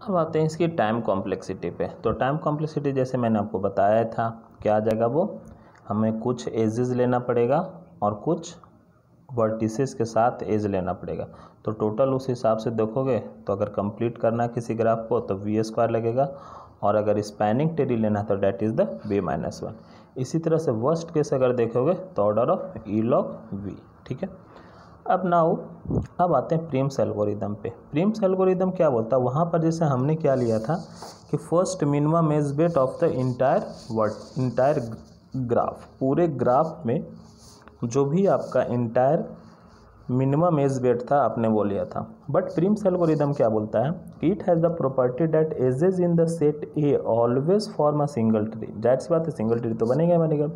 अब आते हैं इसकी टाइम कॉम्प्लेक्सिटी पे। तो टाइम कॉम्प्लेक्सिटी जैसे मैंने आपको बताया था, क्या आ जाएगा वो, हमें कुछ एजेस लेना पड़ेगा और कुछ वर्टिसेस के साथ एज लेना पड़ेगा। तो टोटल उस हिसाब से देखोगे तो अगर कंप्लीट करना है किसी ग्राफ को तो v² लगेगा, और अगर स्पैनिंग ट्री लेना है तो डैट इज़ द b-1। इसी तरह से वर्स्ट केस अगर देखोगे तो order of e log v। ठीक है, अब आते हैं प्रीम्स एल्गोरिदम पे। प्रीम्स एल्गोरिदम क्या बोलता है, वहाँ पर जैसे हमने क्या लिया था कि first minimum edge weight of the entire graph, पूरे ग्राफ में जो भी आपका इंटायर मिनिमम एज वेट था आपने वो लिया था। बट प्रीम्स एल्गोरिदम क्या बोलता है कि it has the property that edges in the set a always form a single tree. जाहिर सी बात है, सिंगल ट्री तो बनेगा।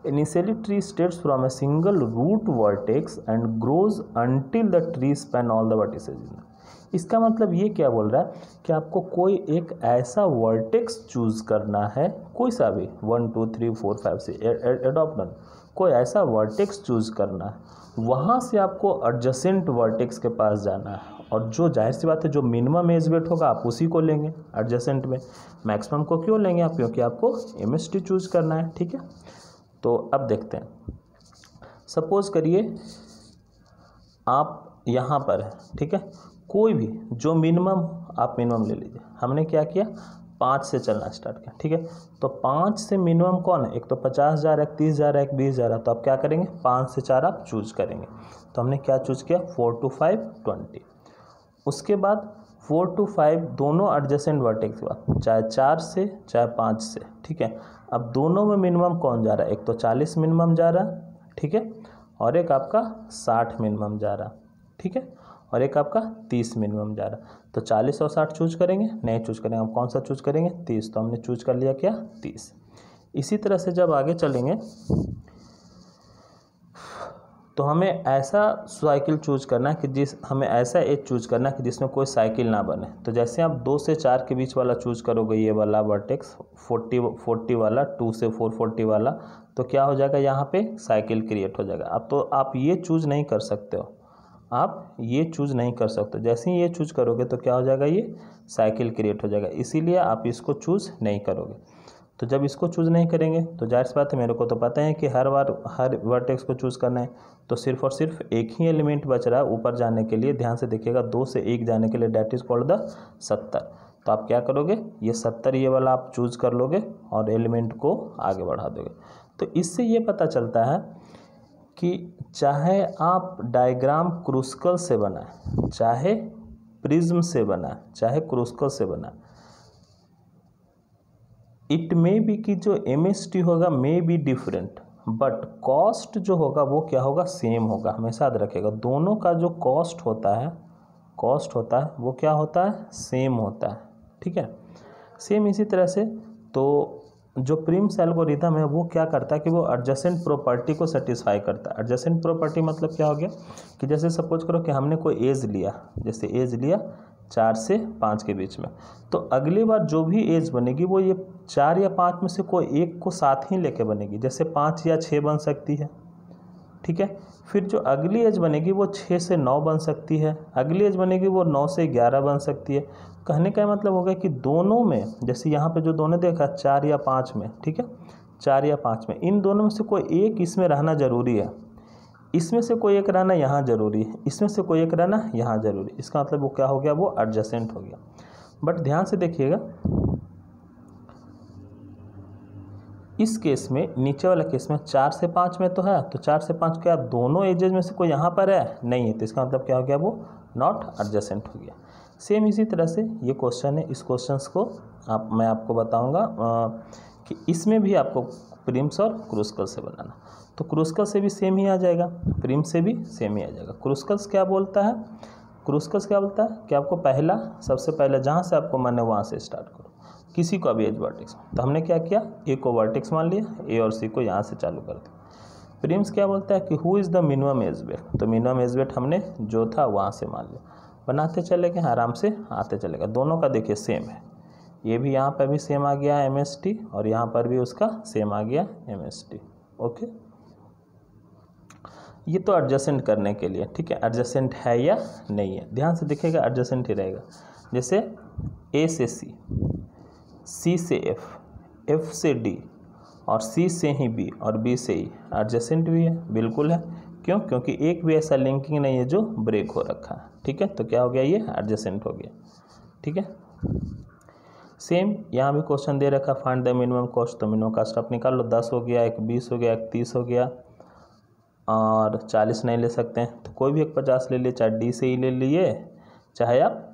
Initially tree starts from a single root vertex and grows until the tree span all the vertices। इसका मतलब ये क्या बोल रहा है कि आपको कोई एक ऐसा वर्टेक्स चूज करना है, कोई सा भी 1 2 3 4 5 से एडॉप्ट नन, कोई ऐसा वर्टेक्स चूज करना है, वहाँ से आपको एडजेसेंट वर्टेक्स के पास जाना है, और जो जाहिर सी बात है जो मिनिमम एज वेट होगा आप उसी को लेंगे एडजेसेंट में। मैक्सिमम को क्यों लेंगे आप, क्योंकि आपको MST चूज करना है। ठीक है, तो अब देखते हैं, सपोज करिए आप यहाँ पर है, ठीक है, कोई भी जो मिनिमम आप मिनिमम ले लीजिए। हमने क्या किया, 5 से चलना स्टार्ट किया। ठीक है, तो 5 से मिनिमम कौन है, एक तो 50 जा रहा है, 30 जा रहा है, 20 जा रहा है, तो आप क्या करेंगे 5 से 4 आप चूज करेंगे। तो हमने क्या चूज किया, 4 to 5 20। उसके बाद 4 to 5 दोनों एडजेसेंट वर्टेक्स के बाद, चाहे 4 से चाहे 5 से। ठीक है, अब दोनों में मिनिमम कौन जा रहा है, एक तो 40 मिनिमम जा रहा है, ठीक है, और एक आपका 60 मिनिमम जा रहा है। ठीक है, और एक आपका 30 मिनिमम जा रहा है। तो 40 और 60 चूज करेंगे, नहीं चूज करेंगे, हम कौन सा चूज करेंगे, 30। तो हमने चूज कर लिया क्या, 30। इसी तरह से जब आगे चलेंगे तो हमें ऐसा साइकिल चूज करना है कि हमें ऐसा एज चूज करना है कि जिसमें कोई साइकिल ना बने। तो जैसे आप 2 से 4 के बीच वाला चूज करोगे, ये वाला वर्टेक्स 40 वाला, 2 से 4 40 वाला, तो क्या हो जाएगा, यहाँ पे साइकिल क्रिएट हो जाएगा। अब तो आप ये चूज नहीं कर सकते हो, आप ये चूज नहीं कर सकते। जैसे ही ये चूज करोगे तो क्या हो जाएगा, ये साइकिल क्रिएट हो जाएगा, इसीलिए आप इसको चूज नहीं करोगे। तो जब इसको चूज नहीं करेंगे तो जाहिर सी बात है, मेरे को तो पता है कि हर बार हर वर्टेक्स को चूज करना है, तो सिर्फ और सिर्फ एक ही एलिमेंट बच रहा है ऊपर जाने के लिए। ध्यान से देखिएगा, 2 से 1 जाने के लिए, डैट इज कॉल्ड द 70। तो आप क्या करोगे, ये 70 ये वाला आप चूज कर लोगे और एलिमेंट को आगे बढ़ा दोगे। तो इससे ये पता चलता है कि चाहे आप डायग्राम क्रूस्कल से बनाए, चाहे प्रिज्म से बनाए, चाहे क्रूस्कल से बनाए, इट मे बी कि जो MST होगा may be different, but cost जो होगा वो क्या होगा, सेम होगा। हमेशा याद रखिएगा, दोनों का जो कॉस्ट होता है वो क्या होता है, सेम होता है। ठीक है, सेम। इसी तरह से तो जो प्रीम्स एल्गोरिथम है वो क्या करता है कि वो एडजेसेंट प्रॉपर्टी को सेटिस्फाई करता है। एडजेसेंट प्रॉपर्टी मतलब क्या हो गया कि जैसे सपोज करो कि हमने कोई एज लिया, जैसे एज लिया 4 से 5 के बीच में, तो अगली बार जो भी एज बनेगी वो ये 4 या 5 में से कोई एक को साथ ही लेके बनेगी। जैसे 5 या 6 बन सकती है, ठीक है, फिर जो अगली एज बनेगी वो 6 से 9 बन सकती है, अगली एज बनेगी वो 9 से 11 बन सकती है। कहने का मतलब हो गया कि दोनों में, जैसे यहाँ पे जो दोनों देखा 4 या 5 में, ठीक है, 4 या 5 में, इन दोनों में से कोई एक इसमें रहना जरूरी है, इसमें से कोई एक रहना यहाँ जरूरी है, इसमें से कोई एक रहना यहाँ जरूरी। इसका मतलब वो क्या हो गया, वो एडजेसेंट हो गया। बट ध्यान से देखिएगा, इस केस में, नीचे वाला केस में 4 से 5 में तो है, तो 4 से 5 क्या दोनों एजेस में से कोई यहाँ पर है, नहीं है, तो इसका मतलब क्या हो गया, वो नॉट एडजेसेंट हो गया। सेम इसी तरह से ये क्वेश्चन है, इस क्वेश्चंस को मैं आपको बताऊंगा कि इसमें भी आपको प्रिम्स और क्रूस्कल से बनाना। तो क्रूस्कल से भी सेम ही आ जाएगा, प्रिम से भी सेम ही आ जाएगा। क्रूस्कल्स क्या बोलता है, क्रूस्कल्स क्या बोलता है कि आपको सबसे पहले जहाँ से आपको मन है वहाँ से स्टार्ट करो, किसी को भी एज वर्टेक्स। तो हमने क्या किया, ए को वर्टेक्स मान लिया, ए और सी को यहाँ से चालू कर दिया। प्रिम्स क्या बोलता है कि who is the minimum edge weight, तो मिनिमम एज वेट हमने जो था वहाँ से मान लिया, बनाते चले गए, आराम से आते चलेगा। दोनों का देखिए सेम है, ये भी यहाँ पर भी सेम आ गया MST और यहाँ पर भी उसका सेम आ गया MST। ओके, ये तो एडजेसेंट करने के लिए, ठीक है, एडजेसेंट है या नहीं है, ध्यान से देखिएगा, एडजेसेंट ही रहेगा। जैसे ए से सी, सी से एफ, एफ से डी और सी से ही बी और बी से ई एडजेसेंट भी है, बिल्कुल है। क्यों? क्योंकि एक भी ऐसा लिंकिंग नहीं है जो ब्रेक हो रखा है, ठीक है। तो क्या हो गया, ये एडजेसेंट हो गया, ठीक है। सेम यहाँ भी क्वेश्चन दे रखा फाइंड द मिनिमम कॉस्ट, तो मिनिमम कॉस्ट आप निकाल लो, 10 हो गया, एक 20 हो गया, एक 30 हो गया और 40 नहीं ले सकते हैं तो कोई भी एक 50 ले लिए, चाहे डी से ही ले लिए चाहे आप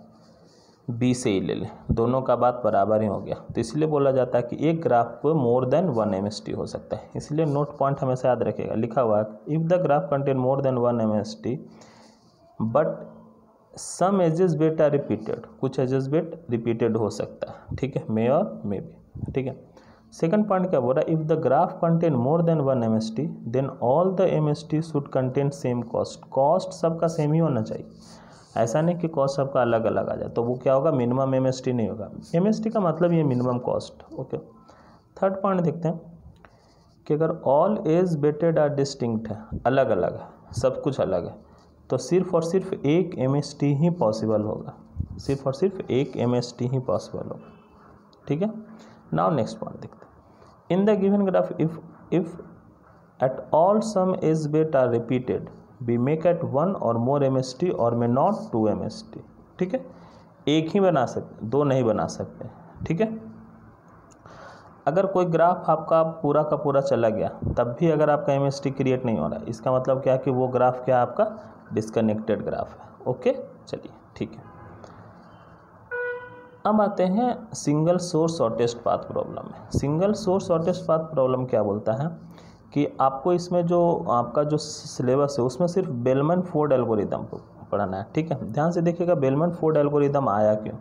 बी से ही ले लें, दोनों का बात बराबर ही हो गया। तो इसलिए बोला जाता है कि एक ग्राफ को मोर देन 1 MST हो सकता है। इसलिए नोट पॉइंट हमेशा याद रखिएगा, लिखा हुआ है if the graph contain more than 1 MST but some edges weight are repeated, कुछ एजेस बेट रिपीटेड हो सकता है, ठीक है, मे और मे बी, ठीक है। सेकंड पॉइंट क्या बोल रहा है, if the graph contain more than 1 MST then all the MST should contain same cost, cost सबका सेम ही होना चाहिए, ऐसा नहीं कि कॉस्ट सबका अलग अलग आ जाए, तो वो क्या होगा, मिनिमम MST नहीं होगा। MST का मतलब ये minimum cost, okay. Third point देखते हैं कि अगर ऑल एज बेटेड आर डिस्टिंक्ट है, अलग अलग है, सब कुछ अलग है, तो सिर्फ और सिर्फ एक MST ही पॉसिबल होगा, सिर्फ और सिर्फ एक MST ही पॉसिबल होगा, ठीक है। नाउ नेक्स्ट पॉइंट देखते हैं, in the given graph if at all some edge weight are repeated we make at 1 or more MST और may not 2 MST, ठीक है। एक ही बना सकते, दो नहीं बना सकते, ठीक है। अगर कोई ग्राफ आपका पूरा का पूरा चला गया तब भी अगर आपका MST क्रिएट नहीं हो रहा है, इसका मतलब क्या है कि वो ग्राफ क्या आपका डिस्कनेक्टेड ग्राफ है, ओके। चलिए ठीक है, अब आते हैं single source shortest path problem में। Single source shortest path problem क्या बोलता है कि आपको इसमें जो आपका जो सिलेबस है उसमें सिर्फ बेलमैन फोर्ड एल्गोरिदम पढ़ना है, ठीक है। ध्यान से देखिएगा बेलमैन फोर्ड एल्गोरिदम आया क्यों।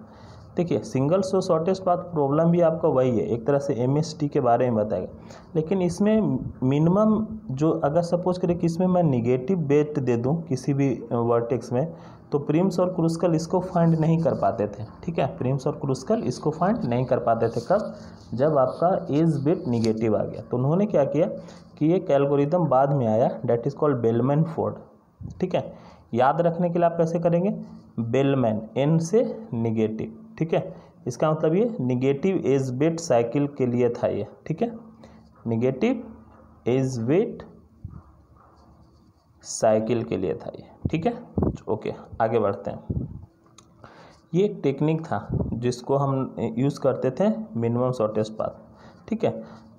देखिए single source shortest path problem भी आपका वही है, एक तरह से MST के बारे में बताएगा, लेकिन इसमें मिनिमम जो अगर सपोज करें कि इसमें मैं निगेटिव बेट दे दूं किसी भी वर्टेक्स में, तो प्रिम्स और क्रूस्कल इसको फाइंड नहीं कर पाते थे, ठीक है। प्रिम्स और क्रूस्कल इसको फाइंड नहीं कर पाते थे, कब, जब आपका एज बेट निगेटिव आ गया। तो उन्होंने क्या किया कि एक एल्गोरिदम बाद में आया that is called bellman Ford, ठीक है। याद रखने के लिए आप कैसे करेंगे, बेलमैन N से निगेटिव, ठीक है। इसका मतलब ये निगेटिव एज बेट साइकिल के लिए था ये, ठीक है, निगेटिव एज बेट साइकिल के लिए था ये, ठीक है। ओके आगे बढ़ते हैं। ये एक टेक्निक था जिसको हम यूज़ करते थे मिनिमम शॉर्टेस्ट पाथ, ठीक है।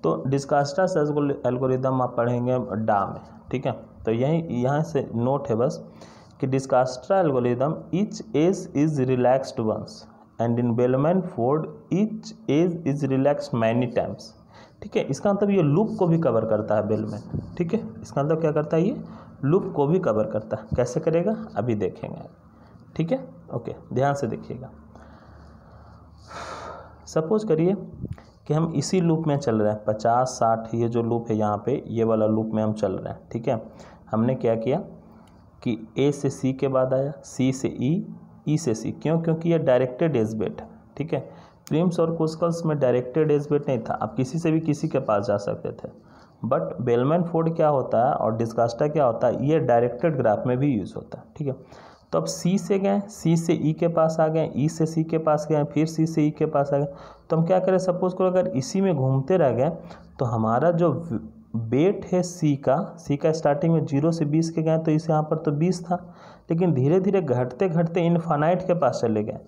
तो डिस्कास्टास एल्गोरिदम आप पढ़ेंगे डा में, ठीक है। तो यहाँ से नोट है बस कि Dijkstra algorithm each edge is relaxed once and in Bellman Ford each edge is relaxed many times, ठीक है। इसका मतलब ये लूप को भी कवर करता है बेलमैन, ठीक है। इसका मतलब क्या करता है, ये लूप को भी कवर करता है। कैसे करेगा अभी देखेंगे, ठीक है। ओके ध्यान से देखिएगा, सपोज करिए कि हम इसी लूप में चल रहे हैं 50-60, ये जो लूप है यहाँ पे ये वाला लूप में हम चल रहे हैं, ठीक है। हमने क्या किया कि A से C के बाद आया, C से E से C, क्यों, क्योंकि ये डायरेक्टेड एज बेट है, ठीक है। प्रिम्स और क्रूस्कल्स में डायरेक्टेड एज बेट नहीं था, आप किसी से भी किसी के पास जा सकते थे, बट बेलमैन फोर्ड क्या होता है और डिस्कास्टा क्या होता है, ये डायरेक्टेड ग्राफ में भी यूज़ होता है, ठीक है। तो अब C से गए, C से E के पास आ गए, E से C के पास गए, फिर C से E के पास आ गए, तो हम क्या करें, सपोज करो अगर इसी में घूमते रह गए तो हमारा जो बेट है C का स्टार्टिंग में 0 से 20 के गए, तो इस यहाँ पर तो 20 था, लेकिन धीरे धीरे घटते घटते इनफाइनाइट के पास चले गए।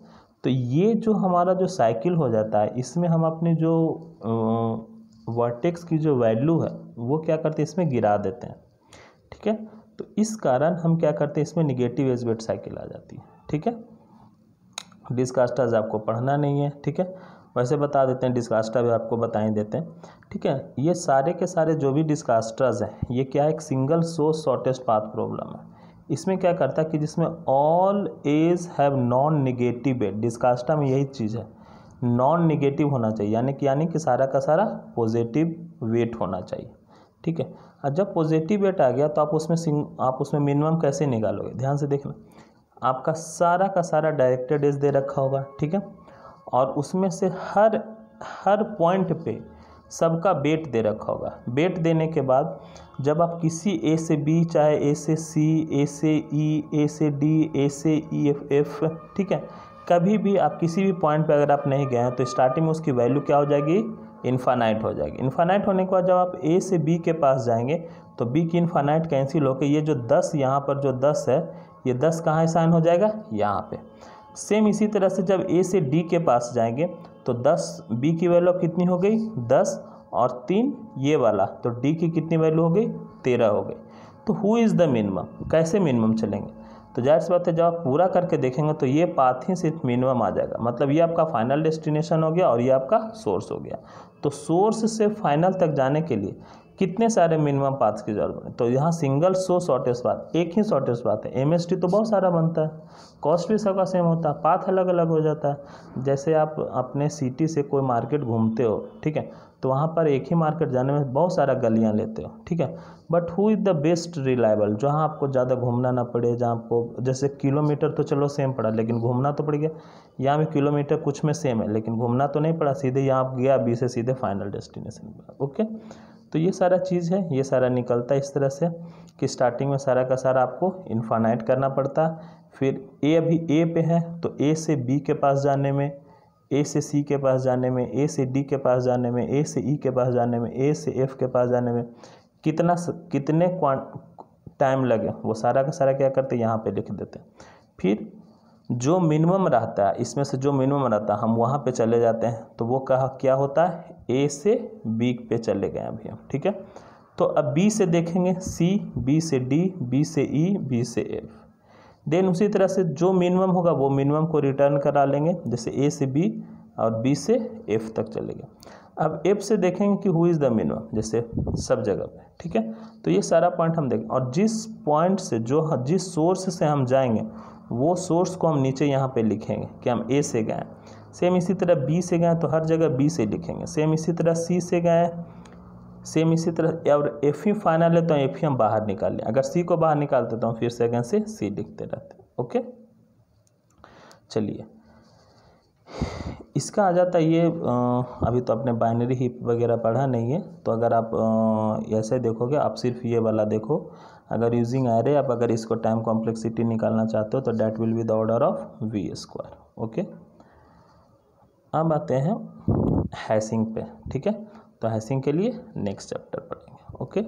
तो ये जो हमारा जो साइकिल हो जाता है, इसमें हम अपनी जो वर्टेक्स की जो वैल्यू है वो क्या करते हैं, इसमें गिरा देते हैं, ठीक है। तो इस कारण हम क्या करते हैं, इसमें निगेटिव एज बेट साइकिल आ जाती है, ठीक है। डिस्कास्टाज आपको पढ़ना नहीं है, ठीक है, वैसे बता देते हैं, डिस्कास्टा भी आपको बता ही देते हैं, ठीक है। ये सारे के सारे जो भी डिस्कास्टाज हैं ये क्या है, एक single source shortest path problem है। इसमें क्या करता है कि जिसमें all edge have non negative weight, Dijkstra में यही चीज़ है, नॉन निगेटिव होना चाहिए, यानी कि सारा का सारा पॉजिटिव वेट होना चाहिए, ठीक है। और जब पॉजिटिव वेट आ गया तो आप उसमें मिनिमम कैसे निकालोगे, ध्यान से देखना, आपका सारा का सारा डायरेक्टेड एज दे रखा होगा, ठीक है, और उसमें से हर पॉइंट पे सबका बेट दे रखा होगा। बेट देने के बाद जब आप किसी A से B, चाहे A से C, A से E, A से D, A से E, F, ठीक है, कभी भी आप किसी भी पॉइंट पे अगर आप नहीं गए हैं तो स्टार्टिंग में उसकी वैल्यू क्या हो जाएगी, इन्फानाइट हो जाएगी। इन्फानाइट होने के बाद जब आप ए से बी के पास जाएंगे तो बी की इन्फानाइट कैंसिल होकर ये जो 10 यहाँ पर जो 10 है, ये 10 कहाँ साइन हो जाएगा, यहाँ पे। सेम इसी तरह से जब ए से डी के पास जाएंगे तो 10 बी की वैल्यू कितनी हो गई, 10 और 3 ये वाला, तो डी की कितनी वैल्यू हो गई, 13 हो गई। तो हु इज़ द मिनिमम, कैसे मिनिमम चलेंगे, तो जाहिर सी बात है जब आप पूरा करके देखेंगे तो ये पाथ ही सिर्फ मिनिमम आ जाएगा। मतलब ये आपका फाइनल डेस्टिनेशन हो गया और ये आपका सोर्स हो गया। तो सोर्स से फाइनल तक जाने के लिए कितने सारे मिनिमम पाथ्स की जरूरत है, तो यहाँ सिंगल शॉर्टेस्ट पाथ, एक ही शॉर्टेस्ट पाथ है। एमएसटी तो बहुत सारा बनता है, कॉस्ट भी सबका सेम होता है, पाथ अलग अलग हो जाता है। जैसे आप अपने सिटी से कोई मार्केट घूमते हो, ठीक है, तो वहाँ पर एक ही मार्केट जाने में बहुत सारा गलियाँ लेते हो, ठीक है, but who is the best reliable, जहाँ आपको ज़्यादा घूमना ना पड़े, जहाँ आपको जैसे किलोमीटर तो चलो सेम पड़ा लेकिन घूमना तो पड़ गया। यहाँ भी किलोमीटर कुछ में सेम है लेकिन घूमना तो नहीं पड़ा, सीधे यहाँ आप गया बी से सीधे फाइनल डेस्टिनेशन पर। ओके, तो ये सारा चीज़ है, ये सारा निकलता है इस तरह से कि स्टार्टिंग में सारा का सारा आपको इन्फानाइट करना पड़ता है। फिर ए अभी ए पे है तो ए से बी के पास जाने में, ए से सी के पास जाने में, ए से डी के पास जाने में, ए से ई के पास जाने में, ए से एफ के पास जाने में कितने टाइम लगे, वो सारा का सारा क्या करते हैं यहाँ पे लिख देते हैं। फिर जो मिनिमम रहता है, इसमें से जो मिनिमम रहता है हम वहाँ पे चले जाते हैं, तो वो क्या होता है, ए से बी पे चले गए अभी हम, ठीक है। तो अब बी से देखेंगे सी, बी से डी, बी से ई, बी से एफ। देन उसी तरह से जो मिनिमम होगा वो मिनिमम को रिटर्न करा लेंगे, जैसे ए से बी और बी से एफ तक चलेगा। अब एफ से देखेंगे कि हु इज़ द मिनिमम, जैसे सब जगह पे, ठीक है। तो ये सारा पॉइंट हम देखें और जिस पॉइंट से जिस सोर्स से हम जाएंगे वो सोर्स को हम नीचे यहाँ पे लिखेंगे कि हम ए से गए। सेम इसी तरह बी से गए तो हर जगह बी से लिखेंगे। सेम इसी तरह सी से गए, सेम इसी तरह, और एफ ही फाइनल है तो एफ ही हम बाहर निकाल लें। अगर सी को बाहर निकाल देता हूँ फिर सेकंड से सी लिखते रहते हैं। ओके, चलिए इसका आ जाता है ये अभी तो आपने बाइनरी हीप वगैरह पढ़ा नहीं है, तो अगर आप ऐसे देखोगे, आप सिर्फ ये वाला देखो, अगर यूजिंग एरे आप अगर इसको टाइम कॉम्प्लेक्सिटी निकालना चाहते हो तो that will be the order of V square. Okay, अब आते हैं हैशिंग पे, ठीक है। तो हैशिंग के लिए नेक्स्ट चैप्टर पढ़ेंगे। ओके।